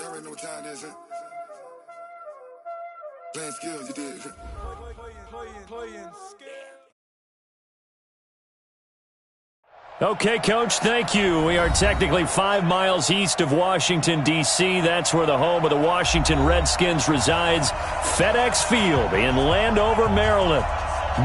Y'all already know what time it is, huh? Playing skills, you did. Playing skills. Okay, Coach, thank you. We are technically 5 miles east of Washington, D.C. That's where the home of the Washington Redskins resides, FedEx Field in Landover, Maryland.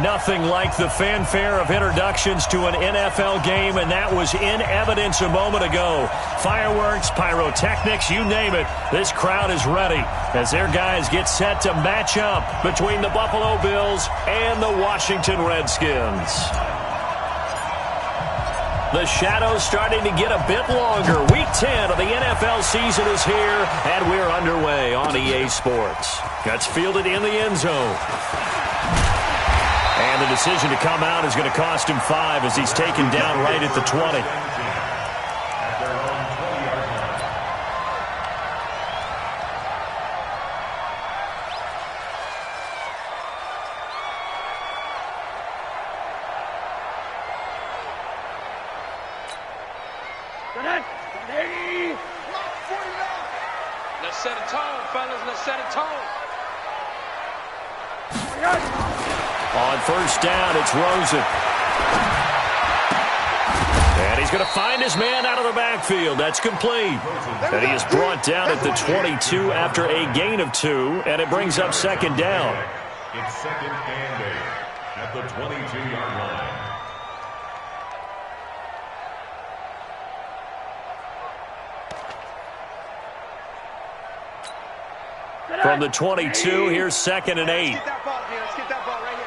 Nothing like the fanfare of introductions to an NFL game, and that was in evidence a moment ago. Fireworks, pyrotechnics, you name it. This crowd is ready as their guys get set to match up between the Buffalo Bills and the Washington Redskins. The shadow's starting to get a bit longer. Week 10 of the NFL season is here, and we're underway on EA Sports. Gets fielded in the end zone. And the decision to come out is going to cost him 5 as he's taken down right at the 20. Let's set a tone, fellas. Let's set a tone. On first down, it's Rosen. And he's going to find his man out of the backfield. That's complete. And he is brought down at the 22 after a gain of 2, and it brings up second down. It's second and 8 at the 22-yard line. From the 22, here's second and 8. Let's get that ball here. Let's get that ball right here.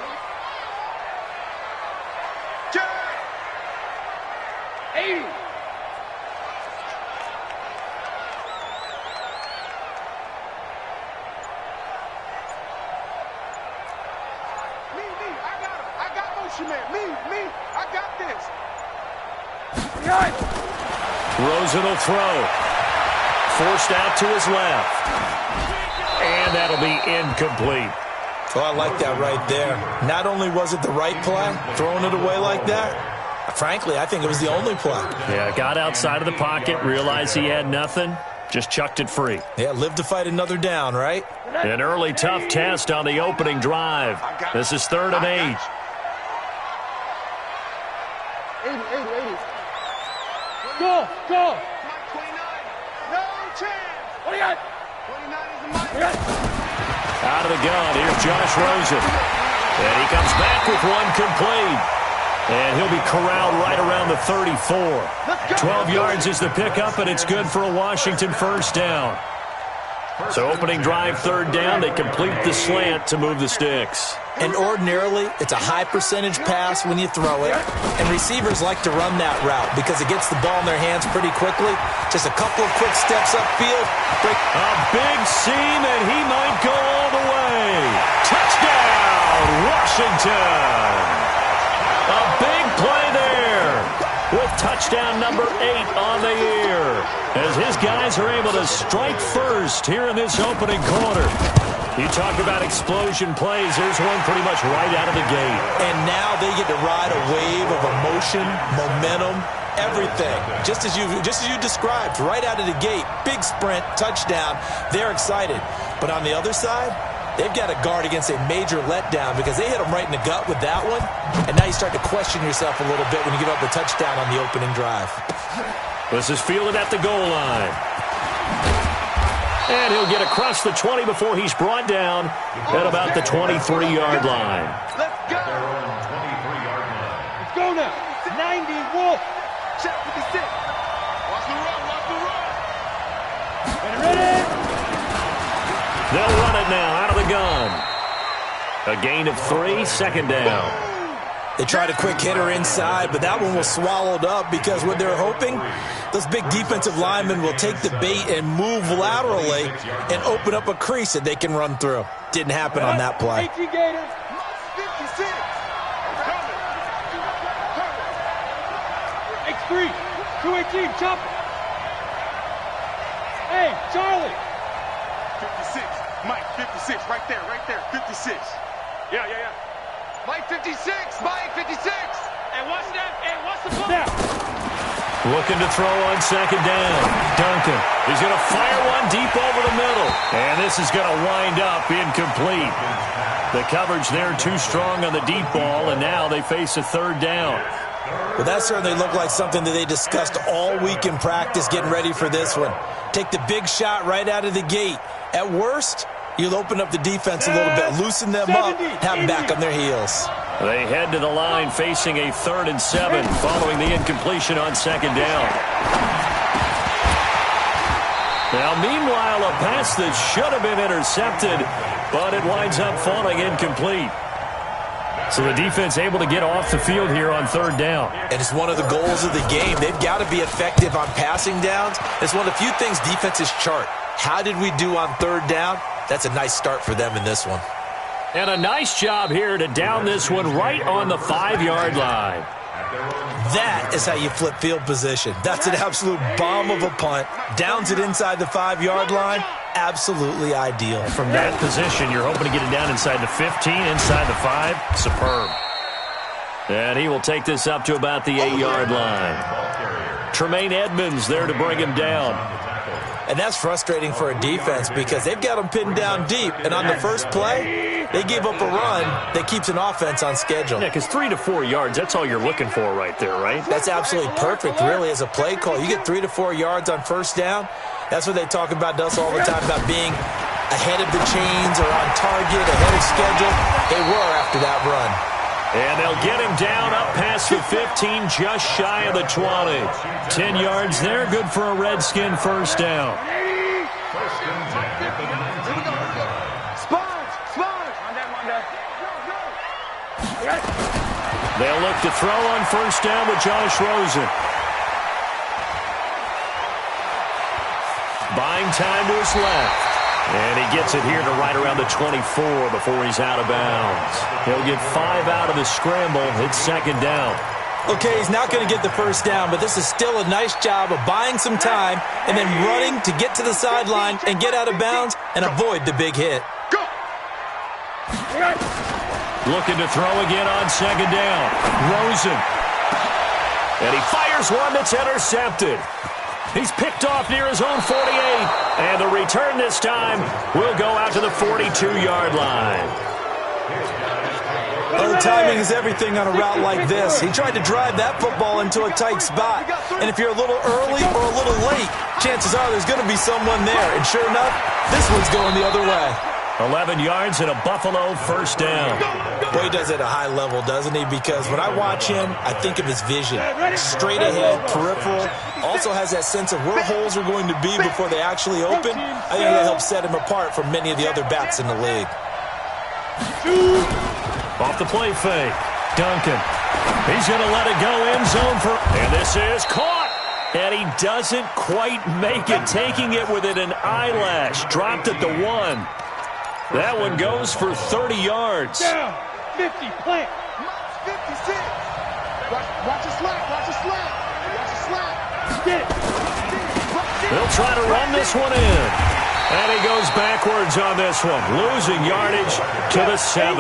I got motion man. Me. I got this. Rosen will throw. Forced out to his left. And that'll be incomplete. Oh, I like that right there. Not only was it the right play, throwing it away like that, frankly, I think it was the only play. Yeah, got outside of the pocket, realized he had nothing, just chucked it free. Yeah, live to fight another down, right? An early tough test on the opening drive. This is third and 8. 80. Go. 29. No chance. What do you got? 29 is the mic. Out of the gun, here's Josh Rosen. And he comes back with one complete. And he'll be corralled right around the 34. 12 yards is the pickup, and it's good for a Washington first down. So opening drive, third down, they complete the slant to move the sticks. And ordinarily, it's a high percentage pass when you throw it. And receivers like to run that route because it gets the ball in their hands pretty quickly. Just a couple of quick steps upfield. A big seam, and he might go all the way. Touchdown, Washington. A big play there with touchdown number 8 on the year as his guys are able to strike first here in this opening quarter. You talk about explosion plays. There's one pretty much right out of the gate. And now they get to ride a wave of emotion, momentum, everything. Just as you described, right out of the gate, big sprint, touchdown. They're excited. But on the other side, they've got to guard against a major letdown because they hit them right in the gut with that one. And now you start to question yourself a little bit when you give up the touchdown on the opening drive. This is fielded at the goal line. And he'll get across the 20 before he's brought down at about the 23-yard line. Let's go. Let's go now. 90 Wolf. Check 56. Watch the run. Ready. They'll run it now out of the gun. A gain of 3, second down. They tried a quick hitter inside, but that one was swallowed up because what they're hoping, those big defensive linemen will take the bait and move laterally and open up a crease that they can run through. Didn't happen on that play. X3, 218, chop it. Hey, Charlie. 56, Mike, 56, right there, 56. Yeah. Mike 56, Mike 56. Hey, what's that? Hey, what's the ball? Looking to throw on second down. Duncan. He's going to fire one deep over the middle. And this is going to wind up incomplete. The coverage there too strong on the deep ball, and now they face a third down. Well, that certainly looked like something that they discussed all week in practice getting ready for this one. Take the big shot right out of the gate. At worst, you'll open up the defense a little bit, loosen them up, have them back on their heels. They head to the line facing a 3rd and 7 following the incompletion on second down. Now, meanwhile, a pass that should have been intercepted, but it winds up falling incomplete. So the defense able to get off the field here on 3rd down. And it's one of the goals of the game. They've got to be effective on passing downs. It's one of the few things defenses chart. How did we do on 3rd down? That's a nice start for them in this one. And a nice job here to down this one right on the 5-yard line. That is how you flip field position. That's an absolute bomb of a punt. Downs it inside the 5-yard line. Absolutely ideal. From that position, you're hoping to get it down inside the 15, inside the 5. Superb. And he will take this up to about the 8-yard line. Tremaine Edmonds there to bring him down. And that's frustrating for a defense because they've got them pinned down deep. And on the first play, they gave up a run that keeps an offense on schedule. Yeah, because 3 to 4 yards, that's all you're looking for right there, right? That's absolutely perfect, really, as a play call. You get 3 to 4 yards on first down. That's what they talk about us all the time, about being ahead of the chains or on target, ahead of schedule. They were after that run. And they'll get him down up past the 15, just shy of the 20. 10 yards there, good for a Redskin first down. They'll look to throw on first down with Josh Rosen. Buying time to his left. And he gets it here to right around the 24 before he's out of bounds. He'll get 5 out of the scramble. It's second down. Okay, he's not going to get the first down, but this is still a nice job of buying some time and then running to get to the sideline and get out of bounds and avoid the big hit. Looking to throw again on second down. Rosen. And he fires one that's intercepted. He's picked off near his own 48. And the return this time will go out to the 42-yard line. Oh, timing is everything on a route like this. He tried to drive that football into a tight spot. And if you're a little early or a little late, chances are there's going to be someone there. And sure enough, this one's going the other way. 11 yards and a Buffalo first down. Boy, he does it at a high level, doesn't he? Because when I watch him, I think of his vision. Straight ahead, peripheral. Also has that sense of where holes are going to be before they actually open. I think that helps set him apart from many of the other backs in the league. Off the play fake. Duncan. He's going to let it go end zone for... And this is caught. And he doesn't quite make it, taking it within an eyelash. Dropped at the 1. That one goes for 30 yards. Down, 50, plant. 56. Watch a slap, watch a slap. Watch a slap. Get it. They'll try to run this one in. And he goes backwards on this one, losing yardage to the 7.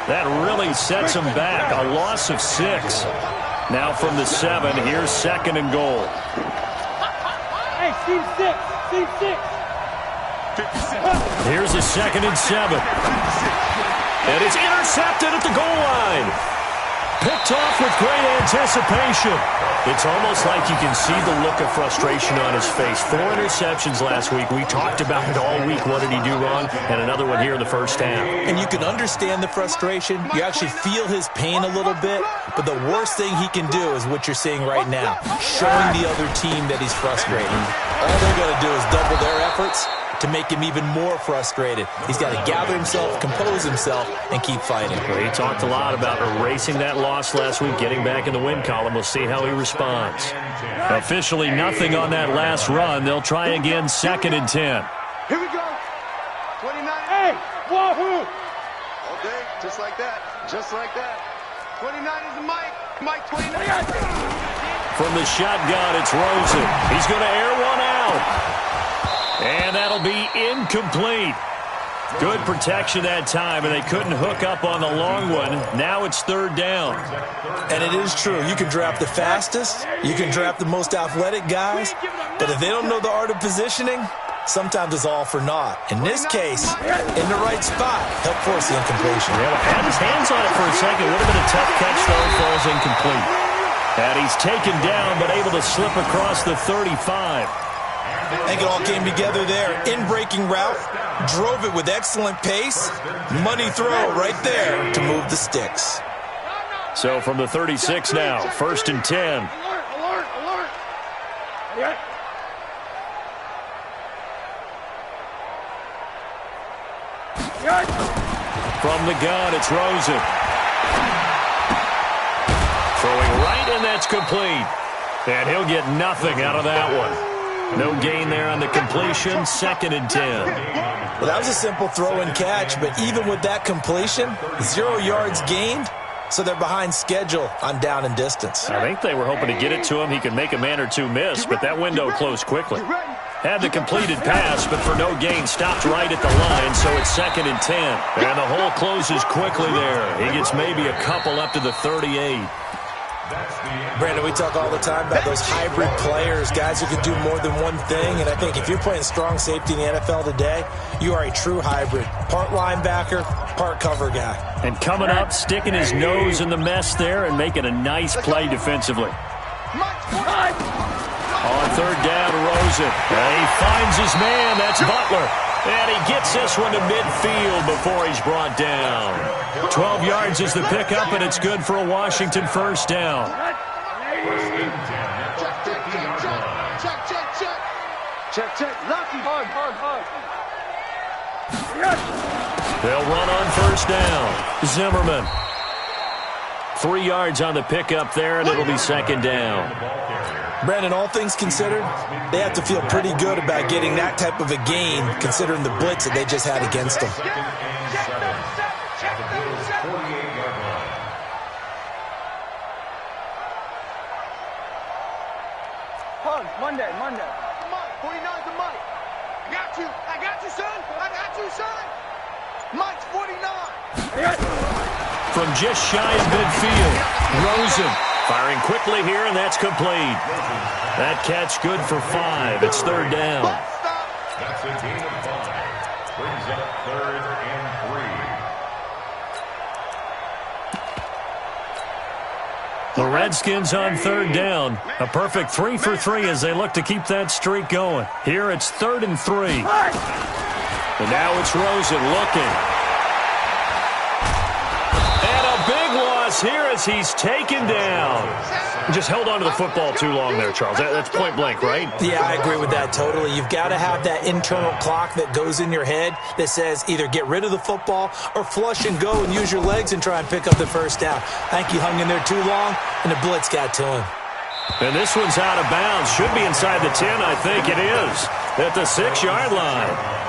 That really sets him back, a loss of 6. Now from the 7, here's second and goal. Hey, Steve 6, Steve 6. 56. Here's a 2nd and 7. And it's intercepted at the goal line. Picked off with great anticipation. It's almost like you can see the look of frustration on his face. 4 interceptions last week. We talked about it all week. What did he do wrong? And another one here in the first half. And you can understand the frustration. You actually feel his pain a little bit. But the worst thing he can do is what you're seeing right now, showing the other team that he's frustrated. All they're going to do is double their efforts to make him even more frustrated. He's got to gather himself, compose himself, and keep fighting. Well, he talked a lot about erasing that loss last week, getting back in the win column. We'll see how he responds. Officially nothing on that last run. They'll try again, 2nd and 10. Here we go. 29. Hey, wahoo. All day, just like that. Just like that. 29 is the Mike. Mike 29. From the shotgun, it's Rosen. He's going to air one out. And that'll be incomplete. Good protection that time, and they couldn't hook up on the long one. Now it's third down. And it is true. You can draft the fastest. You can draft the most athletic guys. But if they don't know the art of positioning, sometimes it's all for naught. In this case, in the right spot, help force the incompletion. Yeah, had his hands on it for a second. Would have been a tough catch, though. Falls incomplete. And he's taken down, but able to slip across the 35. I think it all came together there. In-breaking route, drove it with excellent pace. Money throw right there to move the sticks. So from the 36 now, 1st and 10. Alert. From the gun, it's Rosen. Throwing right, and that's complete. And he'll get nothing out of that one. No gain there on the completion, 2nd and 10. Well, that was a simple throw and catch, but even with that completion, 0 yards gained, so they're behind schedule on down and distance. I think they were hoping to get it to him. He could make a man or two miss, but that window closed quickly. Had the completed pass, but for no gain, stopped right at the line, so it's 2nd and 10. And the hole closes quickly there. He gets maybe a couple up to the 38. Brandon, we talk all the time about those hybrid players, guys who can do more than one thing, and I think if you're playing strong safety in the NFL today, you are a true hybrid. Part linebacker, part cover guy. And coming up, sticking his nose in the mess there and making a nice play defensively. On 3rd down, Rosen. And he finds his man. That's Butler. And he gets this one to midfield before he's brought down. 12 yards is the pickup, and it's good for a Washington 1st down. Check. Lucky. Hard. They'll run on 1st down. Zimmerman. 3 yards on the pickup there, and it'll be 2nd down. Brandon, all things considered, they have to feel pretty good about getting that type of a gain, considering the blitz that they just had against them. Monday. 49's the Mike. I got you, son. Mike's 49. From just shy of midfield, Rosen firing quickly here, and that's complete. That catch good for 5. It's 3rd down. That's a gain of 5. Brings up 3rd and 3. The Redskins on 3rd down. A perfect 3 for 3 as they look to keep that streak going. Here it's 3rd and 3. And now it's Rosen looking. And a big loss here as he's taken down. Just held on to the football too long there, Charles. That's point blank, right? Yeah, I agree with that totally. You've got to have that internal clock that goes in your head that says either get rid of the football or flush and go and use your legs and try and pick up the 1st down. I think he hung in there too long, and the blitz got to him. And this one's out of bounds. Should be inside the 10, I think it is. At the 6-yard line.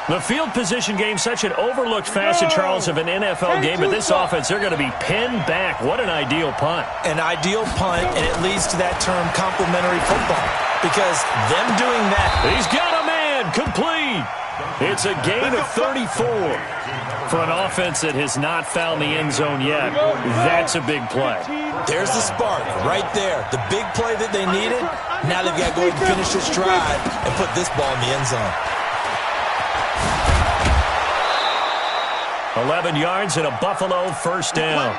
The field position game, such an overlooked facet, Charles, of an NFL game. But this offense, they're going to be pinned back. What an ideal punt. An ideal punt, and it leads to that term complementary football. Because them doing that. He's got a man. Complete. It's a gain of 34. For an offense that has not found the end zone yet, that's a big play. There's the spark right there. The big play that they needed. Now they've got to go ahead and finish this drive and put this ball in the end zone. 11 yards and a Buffalo 1st down.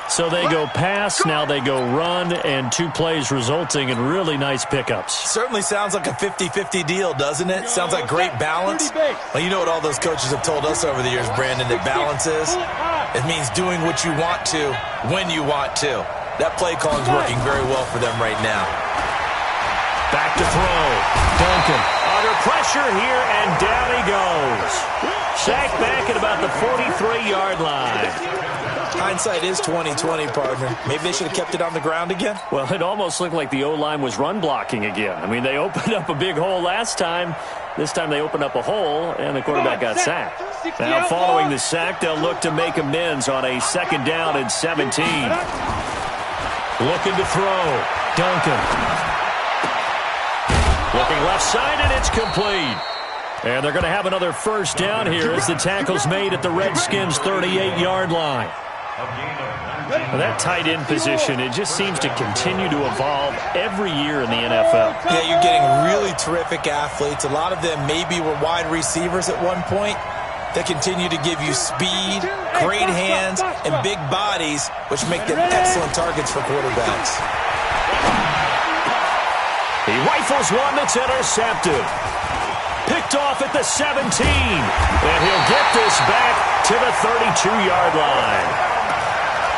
So they go pass, now they go run, and 2 plays resulting in really nice pickups. Certainly sounds like a 50-50 deal, doesn't it? Sounds like great balance. Well, you know what all those coaches have told us over the years, Brandon, that balance is? It means doing what you want to, when you want to. That play calling is working very well for them right now. Back to throw. Duncan under pressure here, and down he goes. Sacked back at about the 43-yard line. Hindsight is 20/20, partner. Maybe they should have kept it on the ground again. Well, it almost looked like the O-line was run blocking again. I mean, they opened up a big hole last time. This time they opened up a hole, and the quarterback got sacked. Now, following the sack, they'll look to make amends on a 2nd down and 17. Looking to throw. Duncan. Looking left side, and it's complete. And they're going to have another first down here as the tackle's made at the Redskins' 38-yard line. Well, that tight end position, it just seems to continue to evolve every year in the NFL. Yeah, you're getting really terrific athletes. A lot of them maybe were wide receivers at one point. They continue to give you speed, great hands, and big bodies, which make them excellent targets for quarterbacks. He rifles one that's intercepted. Picked off at the 17. And he'll get this back to the 32-yard line.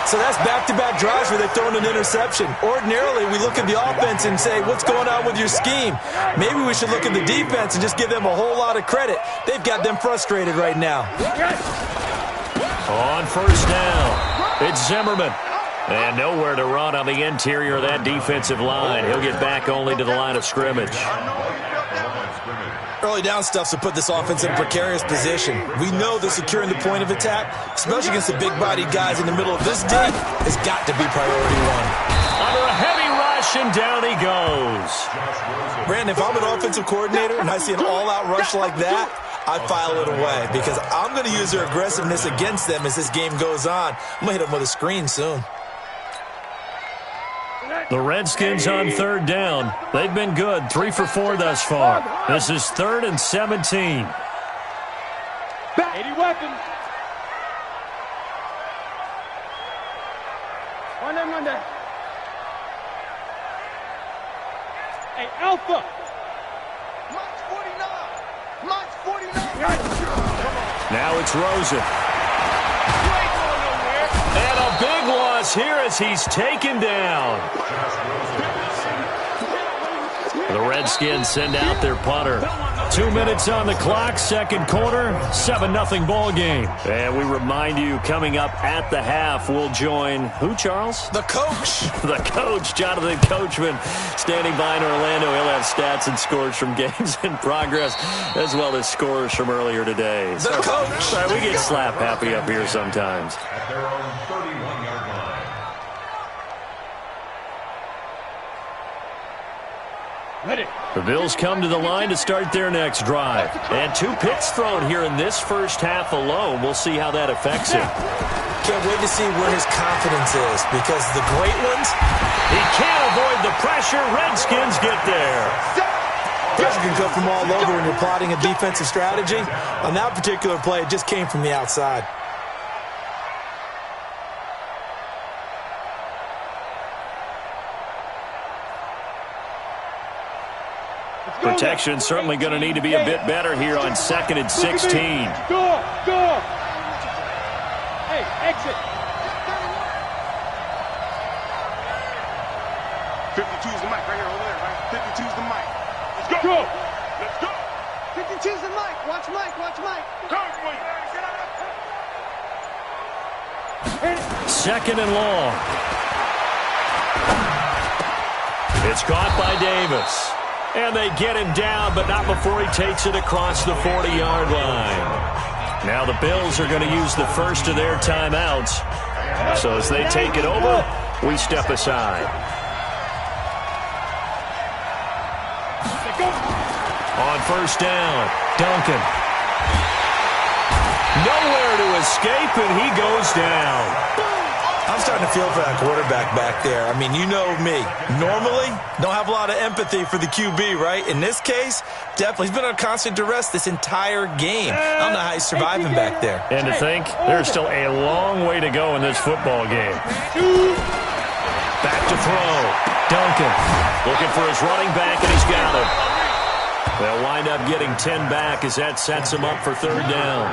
So that's back-to-back drives where they've thrown an interception. Ordinarily, we look at the offense and say, what's going on with your scheme? Maybe we should look at the defense and just give them a whole lot of credit. They've got them frustrated right now. On first down, it's Zimmerman. And nowhere to run on the interior of that defensive line. He'll get back only to the line of scrimmage. Early down stuff to put this offense in a precarious position. We know that securing the point of attack, especially against the big-bodied guys in the middle of this dig, has got to be priority one. Under a heavy rush, and down he goes. Brandon, if I'm an offensive coordinator and I see an all-out rush like that, I file it away because I'm going to use their aggressiveness against them as this game goes on. I'm going to hit them with a screen soon. The Redskins on third down. They've been good, 3 for 4 thus far. This is 3rd and 17. 80 weapons. Monday. Hey, Alpha. March 49. March 49. Now it's Rosen. And a big loss here as he's taken down. The Redskins send out their punter. 2 minutes on the clock, second quarter, 7-0 ball game. And we remind you, coming up at the half, we'll join who, Charles? The coach. The coach, Jonathan Coachman, standing by in Orlando. He'll have stats and scores from games in progress, as well as scores from earlier today. The coach. Sorry, we get slap happy up here sometimes. At their own 31-yard line. The Bills come to the line to start their next drive. And 2 picks thrown here in this first half alone. We'll see how that affects him. Can't wait to see where his confidence is because the great ones, he can't avoid the pressure. Redskins get there. pressure can come from all over when you're plotting a defensive strategy. On that particular play, it just came from the outside. Protection certainly going to need to be a bit better here on 2nd and 16. Go! Hey, exit. 52's the mic right here, over there, right? 52's the mic. Let's go! Let's go! 52's the mic. Watch Mike. Go, boy. 2nd and long. It's caught by Davis. And they get him down, but not before he takes it across the 40-yard line. Now the Bills are going to use the first of their timeouts. So as they take it over, we step aside. On first down, Duncan. Nowhere to escape, and he goes down. I'm starting to feel for that quarterback back there. I mean, you know me. Normally, don't have a lot of empathy for the QB, right? In this case, definitely. He's been on constant duress this entire game. I don't know how he's surviving back there. And to think, there's still a long way to go in this football game. Back to throw. Duncan looking for his running back, and he's got him. They'll wind up getting 10 back as that sets him up for third down.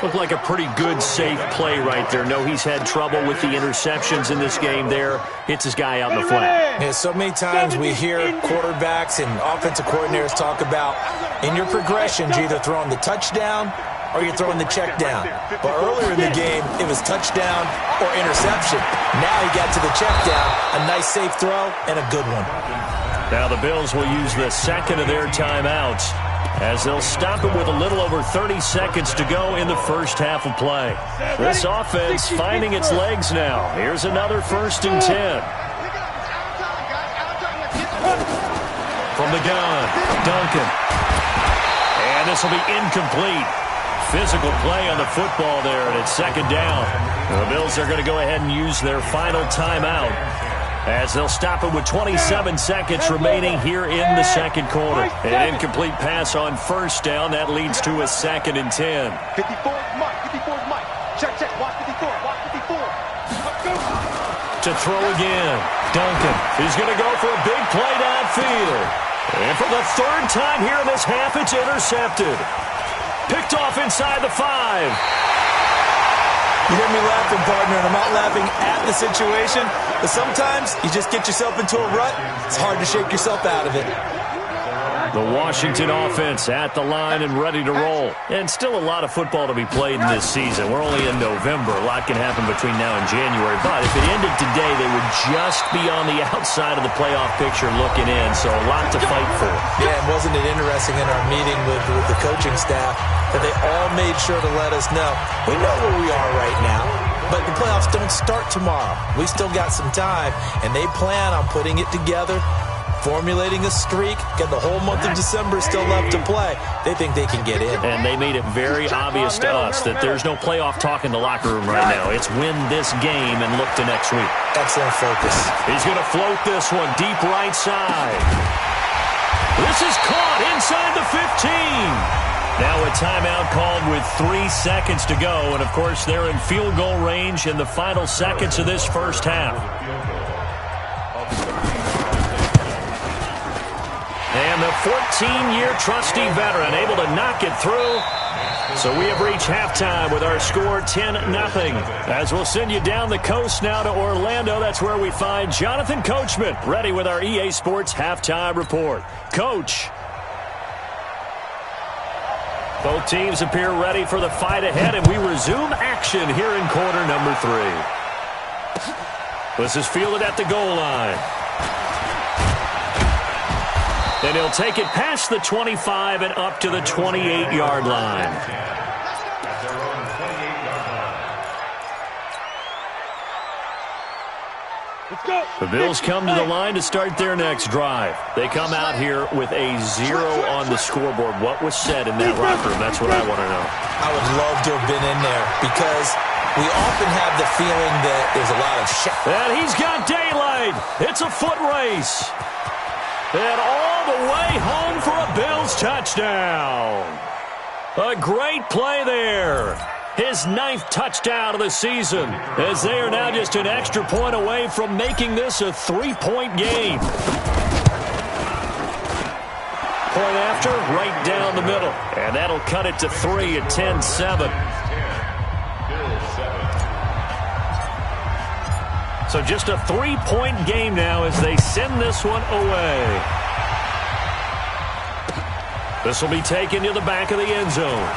Looked like a pretty good, safe play right there. No, he's had trouble with the interceptions in this game there. Hits his guy out in the flat. Yeah, so many times we hear quarterbacks and offensive coordinators talk about in your progressions, you're either throwing the touchdown or you're throwing the check down. But earlier in the game, it was touchdown or interception. Now he got to the check down, a nice safe throw, and a good one. Now the Bills will use the second of their timeouts as they'll stop it with a little over 30 seconds to go in the first half of play. This offense finding its legs now. Here's another 1st and 10. From the gun, Duncan. And And this will be incomplete. Physical play on the football there, and it's second down. The Bills are going to go ahead and use their final timeout as they'll stop it with 27 seconds remaining here in the second quarter. An incomplete pass on first down. That leads to a 2nd and 10. 54's Mike. 54's Mike. Check. Watch 54. Watch 54. To throw again. Duncan is going to go for a big play downfield. And for the third time here in this half, it's intercepted. Picked off inside the 5. You hear me laughing, partner, and I'm not laughing at the situation, but sometimes you just get yourself into a rut. It's hard to shake yourself out of it. The Washington offense at the line and ready to roll. And still a lot of football to be played in this season. We're only in November. A lot can happen between now and January. But if it ended today, they would just be on the outside of the playoff picture looking in. So a lot to fight for. Yeah, and wasn't it interesting in our meeting with the coaching staff that they all made sure to let us know, we know where we are right now, but the playoffs don't start tomorrow. We still got some time, and they plan on putting it together, formulating a streak, get the whole month of December still left to play. They think they can get in. And they made it very obvious to us that there's no playoff talk in the locker room right now. It's win this game and look to next week. Excellent focus. He's going to float this one deep right side. This is caught inside the 15. Now a timeout called with 3 seconds to go. And, of course, they're in field goal range in the final seconds of this first half. And the 14-year trusty veteran able to knock it through. So we have reached halftime with our score 10-0. As we'll send you down the coast now to Orlando. That's where we find Jonathan Coachman ready with our EA Sports halftime report. Coach. Both teams appear ready for the fight ahead, and we resume action here in quarter number 3. This is fielded at the goal line. And he'll take it past the 25 and up to the 28-yard line. The Bills come to the line to start their next drive. They come out here with a 0 on the scoreboard. What was said in that locker room? That's what I want to know. I would love to have been in there because we often have the feeling that there's a lot of shit. And he's got daylight. It's a foot race. And all the way home for a Bills touchdown. A great play there. His 9th touchdown of the season, as they are now just an extra point away from making this a 3-point game. Point after, right down the middle. And that'll cut it to 3 at 10-7. So just a 3-point game now as they send this one away. This will be taken to the back of the end zone.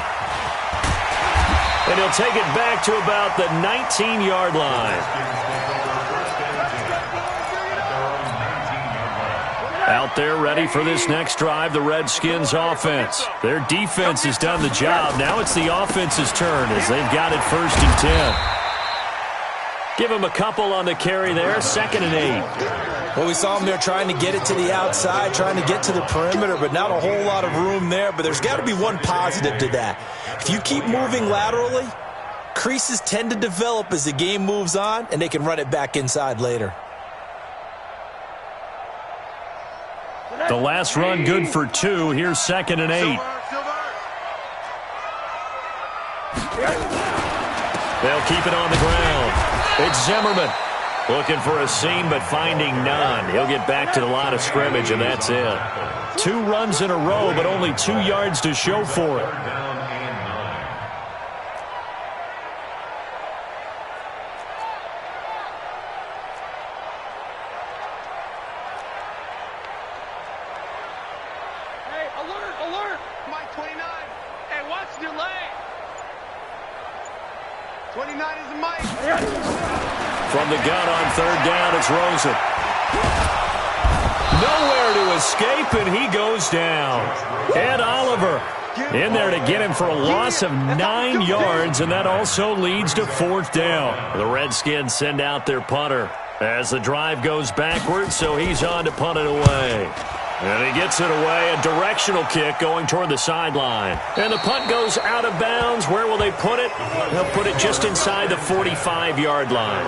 And he'll take it back to about the 19-yard line. Out there ready for this next drive, the Redskins offense. Their defense has done the job. Now it's the offense's turn as they've got it 1st and 10. Give him a couple on the carry there, 2nd and 8. Well, we saw him there trying to get it to the outside, trying to get to the perimeter, but not a whole lot of room there. But there's got to be one positive to that. If you keep moving laterally, creases tend to develop as the game moves on, and they can run it back inside later. The last run good for 2. Here's 2nd and 8. They'll keep it on the ground. It's Zimmerman looking for a seam but finding none. He'll get back to the line of scrimmage, and that's it. 2 runs in a row, but only 2 yards to show for it. Hey, alert, alert! Mike 29. Hey, watch the lane. 29 is Mike. From the gun on 3rd down, it's Rosen. Nowhere to escape, and he goes down. Ed Oliver in there to get him for a loss of 9 yards, and that also leads to 4th down. The Redskins send out their punter as the drive goes backwards, so he's on to punt it away. And he gets it away, a directional kick going toward the sideline. And the punt goes out of bounds. Where will they put it? They'll put it just inside the 45-yard line.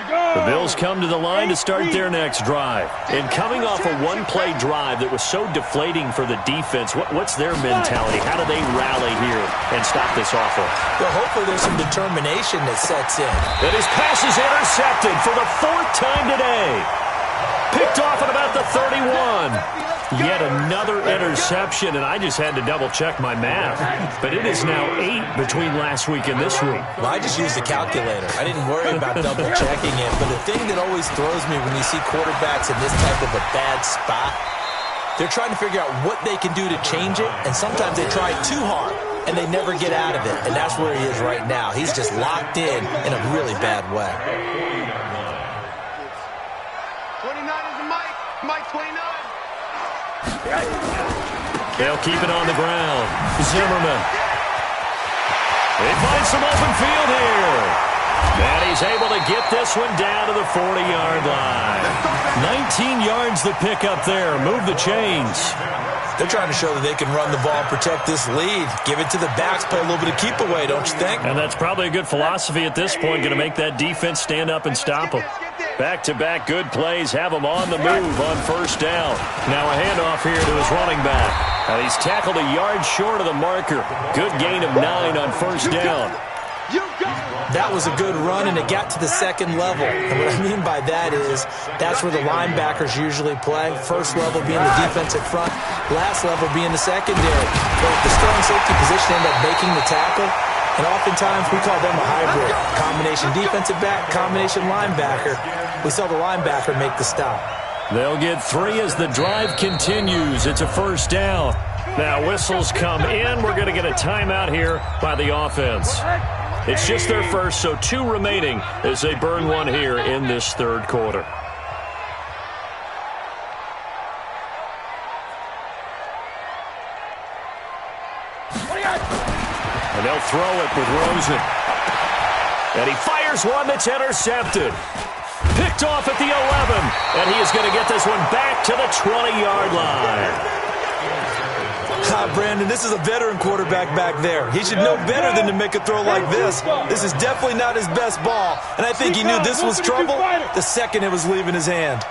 The Bills come to the line to start their next drive. And coming off a one-play drive that was so deflating for the defense, what's their mentality? How do they rally here and stop this offense? Well, hopefully there's some determination that sets in. And his pass is intercepted for the 4th time today. Picked off at about the 31. Yet another interception, and I just had to double-check my math. But it is now 8 between last week and this week. Well, I just used a calculator. I didn't worry about double-checking it. But the thing that always throws me when you see quarterbacks in this type of a bad spot, they're trying to figure out what they can do to change it, and sometimes they try too hard, and they never get out of it. And that's where he is right now. He's just locked in a really bad way. 29 is the Mike. Mike 29. They'll keep it on the ground. Zimmerman. They find some open field here. And he's able to get this one down to the 40-yard line. 19 yards to pick up there. Move the chains. They're trying to show that they can run the ball and protect this lead. Give it to the backs, play a little bit of keep away, don't you think? And that's probably a good philosophy at this point, going to make that defense stand up and stop them. Back-to-back good plays have him on the move on first down. Now a handoff here to his running back. And he's tackled a yard short of the marker. Good gain of 9 on first down. That was a good run, and it got to the second level. And what I mean by that is that's where the linebackers usually play. First level being the defensive front, last level being the secondary. But the strong safety position ended up making the tackle, and oftentimes we call them a hybrid. Combination defensive back, combination linebacker. We saw the linebacker make the stop. They'll get 3 as the drive continues. It's a first down. Now whistles come in. We're going to get a timeout here by the offense. It's just their first, so 2 remaining as they burn one here in this third quarter. And they'll throw it with Rosen. And he fires one that's intercepted. Picked off at the 11. And he is going to get this one back to the 20-yard line. Brandon, this is a veteran quarterback back there. He should know better than to make a throw like this. This is definitely not his best ball. And I think he knew this was trouble the second it was leaving his hand.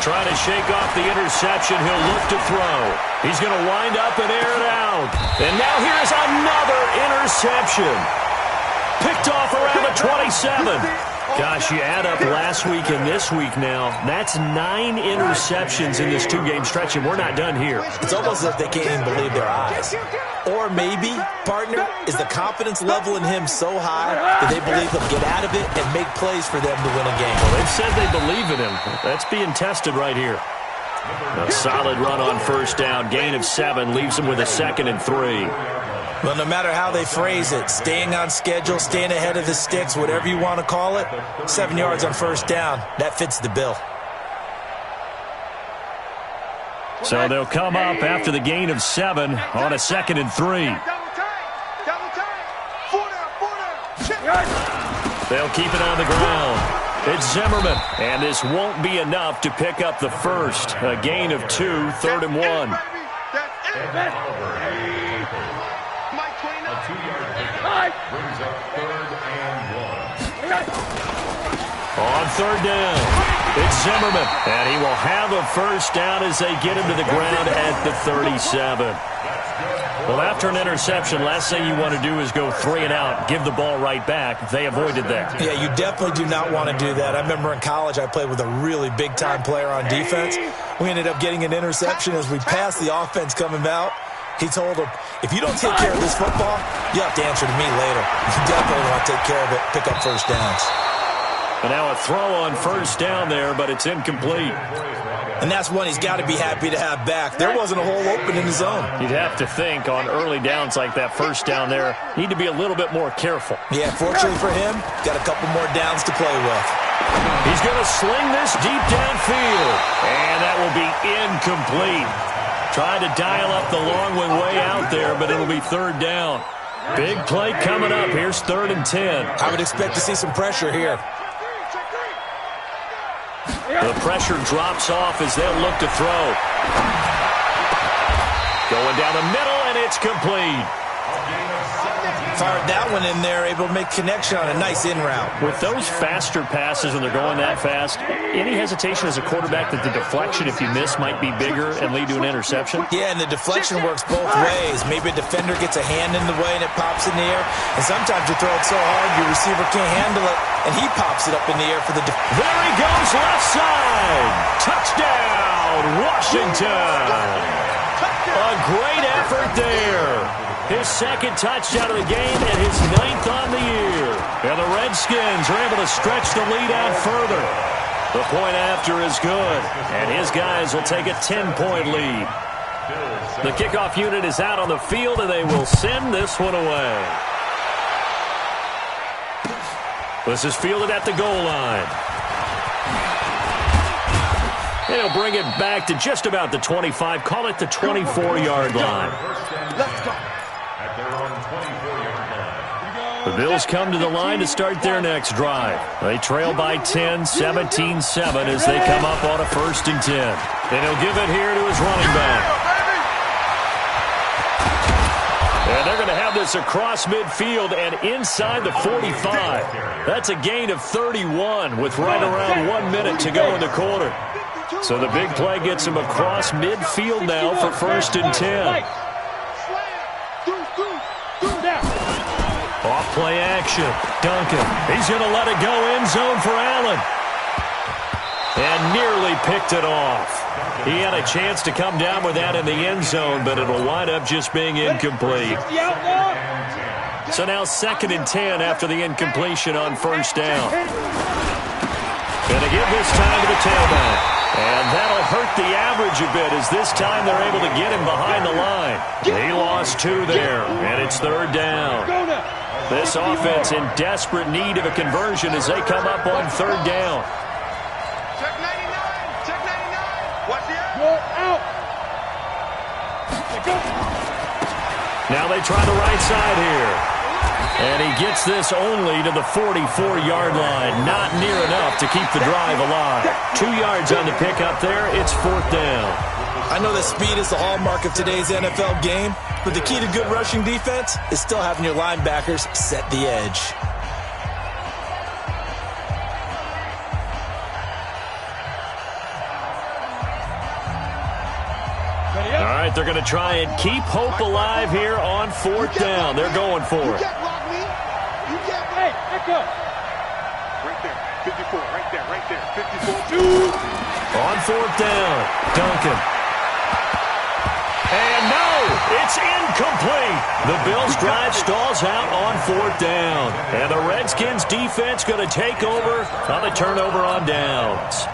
Trying to shake off the interception. He'll look to throw. He's going to wind up and air it out. And now here's another interception. Picked off around the 27. Gosh, you add up last week and this week now, that's 9 interceptions in this 2-game stretch, and we're not done here. It's almost as if they can't even believe their eyes. Or maybe, partner, is the confidence level in him so high that they believe he'll get out of it and make plays for them to win a game. Well, they've said they believe in him. That's being tested right here. A solid run on first down. Gain of 7 leaves them with a 2nd and 3. Well, no matter how they phrase it, staying on schedule, staying ahead of the sticks, whatever you want to call it, 7 yards on first down, that fits the bill. So they'll come up after the gain of 7 on a 2nd and 3. They'll keep it on the ground. It's Zimmerman, and this won't be enough to pick up the first. A gain of 2, 3rd and 1. Brings up 3rd and 1. On 3rd down, it's Zimmerman, and he will have a first down as they get him to the ground at the 37. Well, after an interception, last thing you want to do is go 3 and out, give the ball right back. They avoided that. Yeah, you definitely do not want to do that. I remember in college I played with a really big-time player on defense. We ended up getting an interception as we passed the offense coming out. He told him, if you don't take care of this football, you have to answer to me later. You definitely want to take care of it, pick up first downs. And now a throw on first down there, but it's incomplete. And that's one he's got to be happy to have back. There wasn't a hole open in his zone. You'd have to think on early downs like that first down there, need to be a little bit more careful. Yeah, fortunately for him, got a couple more downs to play with. He's going to sling this deep downfield, and that will be incomplete. Tried to dial up the long one way out there, but it'll be 3rd down. Big play coming up. Here's 3rd and 10. I would expect to see some pressure here. The pressure drops off as they'll look to throw. Going down the middle, and it's complete. Fired that one in there, able to make connection on a nice in route. With those faster passes when they're going that fast, any hesitation as a quarterback that the deflection, if you miss, might be bigger and lead to an interception? Yeah, and the deflection works both ways. Maybe a defender gets a hand in the way and it pops in the air. And sometimes you throw it so hard your receiver can't handle it, and he pops it up in the air for the defender. There he goes, left side. Touchdown, Washington. A great effort there. His second touchdown of the game and his 9th on the year. And the Redskins are able to stretch the lead out further. The point after is good, and his guys will take a 10-point lead. The kickoff unit is out on the field, and they will send this one away. This is fielded at the goal line. And he'll bring it back to just about the 25. Call it the 24-yard line. Let's go. At their own 24-yard line. The Bills come to the line to start their next drive. They trail by 10, 17-7 as they come up on a 1st and 10. And he'll give it here to his running back. And they're going to have this across midfield and inside the 45. That's a gain of 31 with right around 1 minute to go in the quarter. So the big play gets him across midfield now for 1st and 10. Off play action. Duncan. He's going to let it go end zone for Allen. And nearly picked it off. He had a chance to come down with that in the end zone, but it'll wind up just being incomplete. So now 2nd and 10 after the incompletion on 1st down. Going to give this time to the tailback. And that'll hurt the average a bit as this time they're able to get him behind the line. He lost 2 there, and it's 3rd down. This offense in desperate need of a conversion as they come up on 3rd down. Check 99. Check 99. Watch the out. Now they try the right side here. And he gets this only to the 44-yard line. Not near enough to keep the drive alive. 2 yards on the pickup there. It's 4th down. I know that speed is the hallmark of today's NFL game, but the key to good rushing defense is still having your linebackers set the edge. All right, they're going to try and keep hope alive here on 4th down. They're going for it. Hey, echo. Right there. 54. Right there. Right there. 54. On 4th down, Duncan. And no, it's incomplete. The Bills' drive stalls out on 4th down. And the Redskins' defense going to take over on the turnover on downs.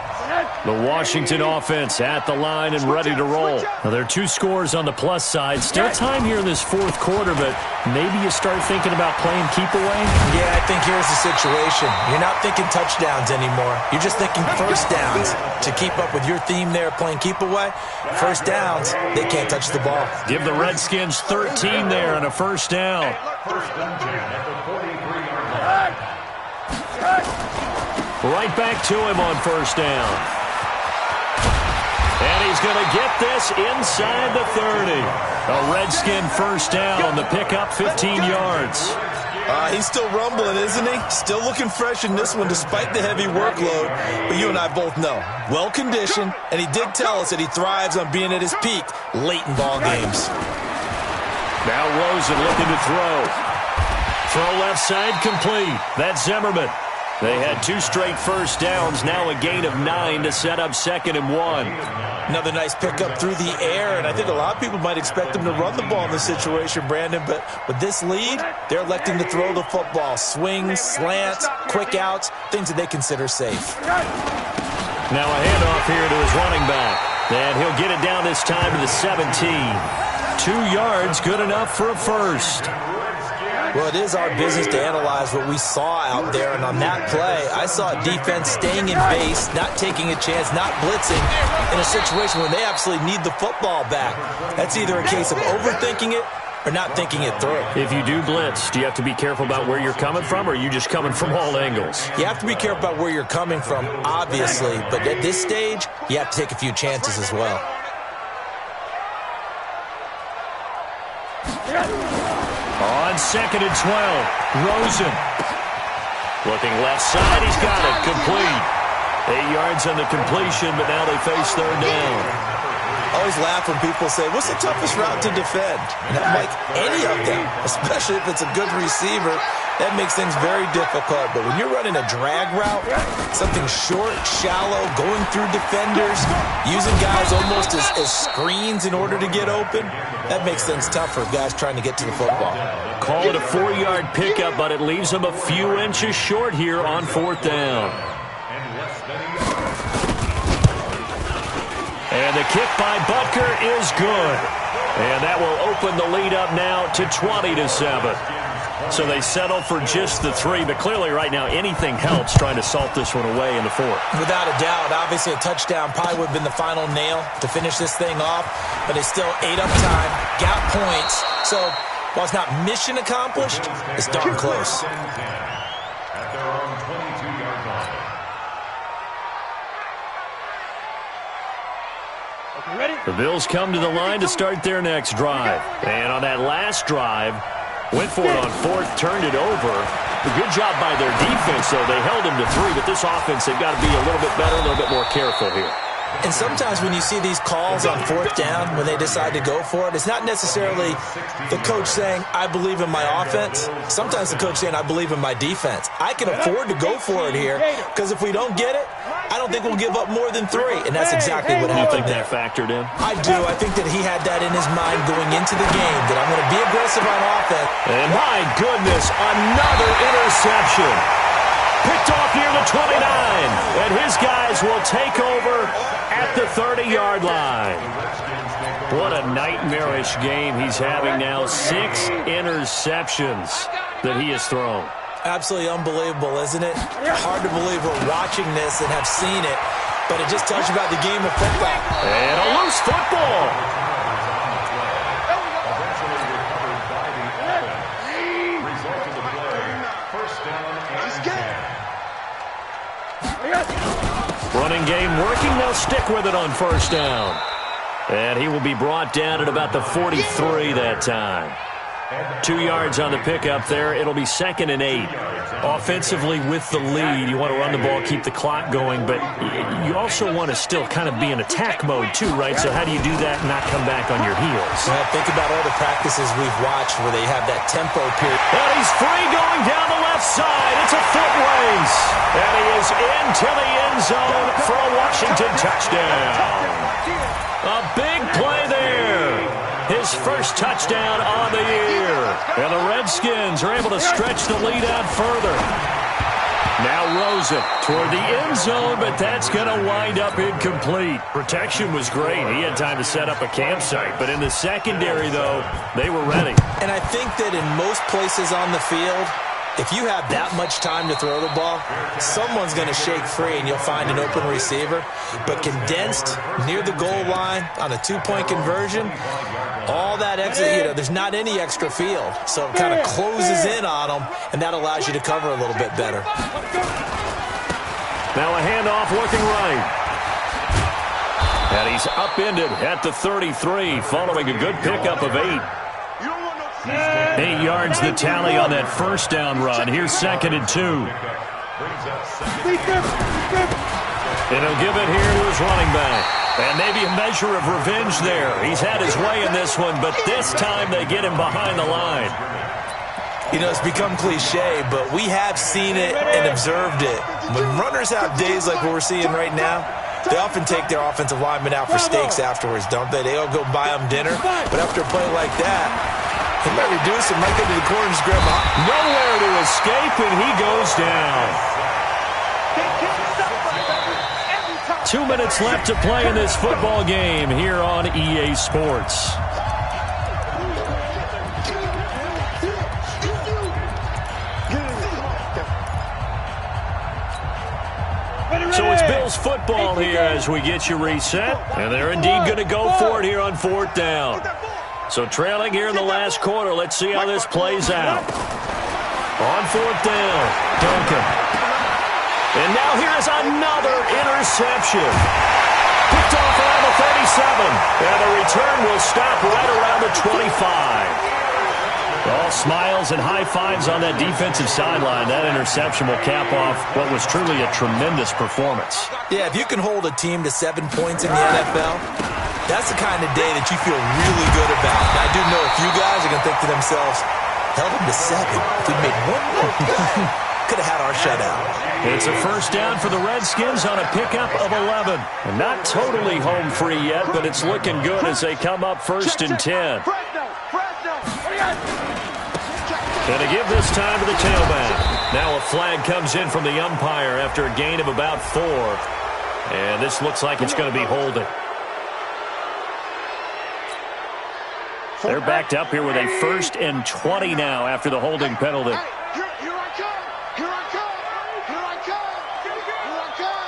The Washington offense at the line and ready to roll. Now, there are 2 scores on the plus side. Still time here in this 4th quarter, but maybe you start thinking about playing keep away? Yeah, I think here's the situation. You're not thinking touchdowns anymore. You're just thinking 1st downs. To keep up with your theme there, playing keep away, 1st downs, they can't touch the ball. Give the Redskins 13 there and a 1st down. 1st and 10 at the 43-yard line. Right back to him on 1st down. And he's going to get this inside the 30. A Redskin 1st down. The pickup 15 yards. He's still rumbling, isn't he? Still looking fresh in this one despite the heavy workload. But you and I both know, well-conditioned, and he did tell us that he thrives on being at his peak late in ball games. Now Rosen looking to throw. Throw left side complete. That's Zimmerman. They had 2 straight 1st downs, now a gain of 9 to set up 2nd and 1. Another nice pickup through the air, and I think a lot of people might expect them to run the ball in this situation, Brandon, but with this lead, they're electing to throw the football. Swings, slants, quick outs, things that they consider safe. Now a handoff here to his running back, and he'll get it down this time to the 17. 2 yards, good enough for a 1st. Well, it is our business to analyze what we saw out there, and on that play, I saw a defense staying in base, not taking a chance, not blitzing, in a situation where they absolutely need the football back. That's either a case of overthinking it or not thinking it through. If you do blitz, do you have to be careful about where you're coming from, or are you just coming from all angles? You have to be careful about where you're coming from, obviously, but at this stage, you have to take a few chances as well. On 2nd and 12, Rosen. Looking left side, he's got it, complete. 8 yards on the completion, but now they face 3rd down. I always laugh when people say, what's the toughest route to defend? And I'm like, any of them, especially if it's a good receiver. That makes things very difficult. But when you're running a drag route, something short, shallow, going through defenders, using guys almost as screens in order to get open, that makes things tough for guys trying to get to the football. Call it a 4-yard pickup, but it leaves them a few inches short here on 4th down. And the kick by Butker is good. And that will open the lead up now to 20-7. So they settle for just the 3, but clearly right now anything helps trying to salt this one away in the 4th. Without a doubt, obviously a touchdown probably would have been the final nail to finish this thing off, but they still ate up time, got points. So while it's not mission accomplished, it's darn close. At their own 22-yard line. The Bills come to the line to start their next drive. And on that last drive, went for it on 4th, turned it over. A good job by their defense, though. They held him to 3, but this offense, they've got to be a little bit better, a little bit more careful here. And sometimes when you see these calls on 4th down, when they decide to go for it, it's not necessarily the coach saying, I believe in my offense. Sometimes the coach saying, I believe in my defense. I can afford to go for it here, because if we don't get it, I don't think we'll give up more than 3. And that's exactly what happened there. You think that factored in? I do. I think that he had that in his mind going into the game, that I'm going to be aggressive on offense. And my goodness, another interception. Picked off near the 29. And his guys will take over at the 30-yard line. What a nightmarish game he's having now. 6 interceptions that he has thrown. Absolutely unbelievable, isn't it? Hard to believe we're watching this and have seen it, but it just tells you about the game of football. And a loose football. Eventually recovered by the offense. Result of the play, 1st down and 10. Running game working. They'll stick with it on 1st down. And he will be brought down at about the 43 that time. 2 yards on the pickup there. It'll be 2nd and 8. Offensively with the lead, you want to run the ball, keep the clock going, but you also want to still kind of be in attack mode too, right? So how do you do that and not come back on your heels? Well, think about all the practices we've watched where they have that tempo period. And he's free going down the left side. It's a foot race. And he is into the end zone for a Washington touchdown. A big play there. His first touchdown on the year. And the Redskins are able to stretch the lead out further. Now Rosen toward the end zone, but that's going to wind up incomplete. Protection was great. He had time to set up a campsite. But in the secondary, though, they were ready. And I think that in most places on the field, if you have that much time to throw the ball, someone's going to shake free and you'll find an open receiver. But condensed near the goal line on a 2-point conversion, all that extra, there's not any extra field. So it kind of closes in on them, and that allows you to cover a little bit better. Now a handoff looking right. And he's upended at the 33 following a good pickup of 8. 8 yards the tally on that 1st down run. Here's 2nd and 2. And he'll give it here to his running back. And maybe a measure of revenge there. He's had his way in this one, but this time they get him behind the line. It's become cliche, but we have seen it and observed it. When runners have days like what we're seeing right now, they often take their offensive linemen out for steaks afterwards, don't they? They all go buy them dinner. But after a play like that, he might reduce it, might go to the corner and just grab him. Nowhere to escape, and he goes down. 2 minutes left to play in this football game here on EA Sports. So it's Bills football here as we get you reset. And they're indeed going to go for it here on 4th down. So trailing here in the last quarter. Let's see how this plays out. On fourth down, Duncan. And now here's another interception. Picked off around the 37. And the return will stop right around the 25. All smiles and high fives on that defensive sideline. That interception will cap off what was truly a tremendous performance. Yeah, if you can hold a team to 7 points in the NFL, that's the kind of day that you feel really good about. And I do know a few guys are going to think to themselves, held them to 7. If we made one more play, could have had our shutout. It's a first down for the Redskins on a pickup of 11. And not totally home free yet, but it's looking good as they come up first and 10. And to give this time to the tailback. Now a flag comes in from the umpire after a gain of about 4. And this looks like it's going to be holding. They're backed up here with a first and 20 now after the holding penalty. Here I come! Here I come! Here I come! Here I come!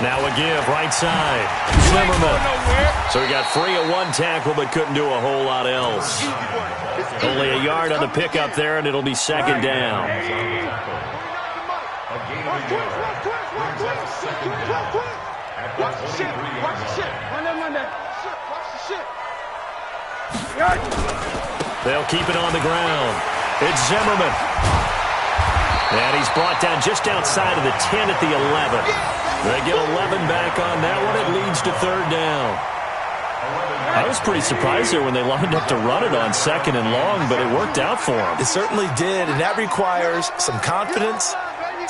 Now a give, right side. Zimmerman. So he got free of one tackle, but couldn't do a whole lot else. Only a yard on the pickup there, and it'll be second down. Watch the shit! Watch the shit! Run that! Watch the shit! They'll keep it on the ground. It's Zimmerman. And he's brought down just outside of the 10 at the 11. They get 11 back on that one. It leads to third down. I was pretty surprised there when they lined up to run it on second and long, but it worked out for them. It certainly did, and that requires some confidence,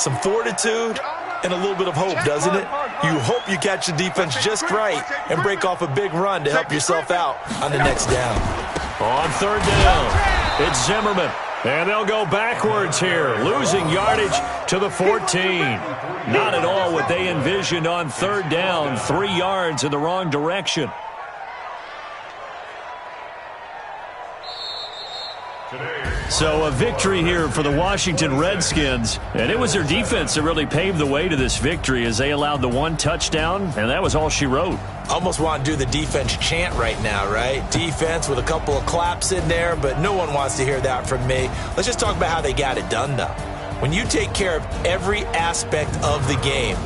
some fortitude, and a little bit of hope, doesn't it? You hope you catch the defense just right and break off a big run to help yourself out on the next down. On third down, it's Zimmerman. And they'll go backwards here, losing yardage to the 14. Not at all what they envisioned on third down, 3 yards in the wrong direction. So a victory here for the Washington Redskins, and it was their defense that really paved the way to this victory as they allowed the 1 touchdown, and that was all she wrote. Almost want to do the defense chant right now, right? Defense with a couple of claps in there, but no one wants to hear that from me. Let's just talk about how they got it done, though. When you take care of every aspect of the game,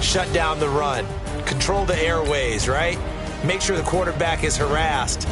shut down the run, control the airways, right? Make sure the quarterback is harassed.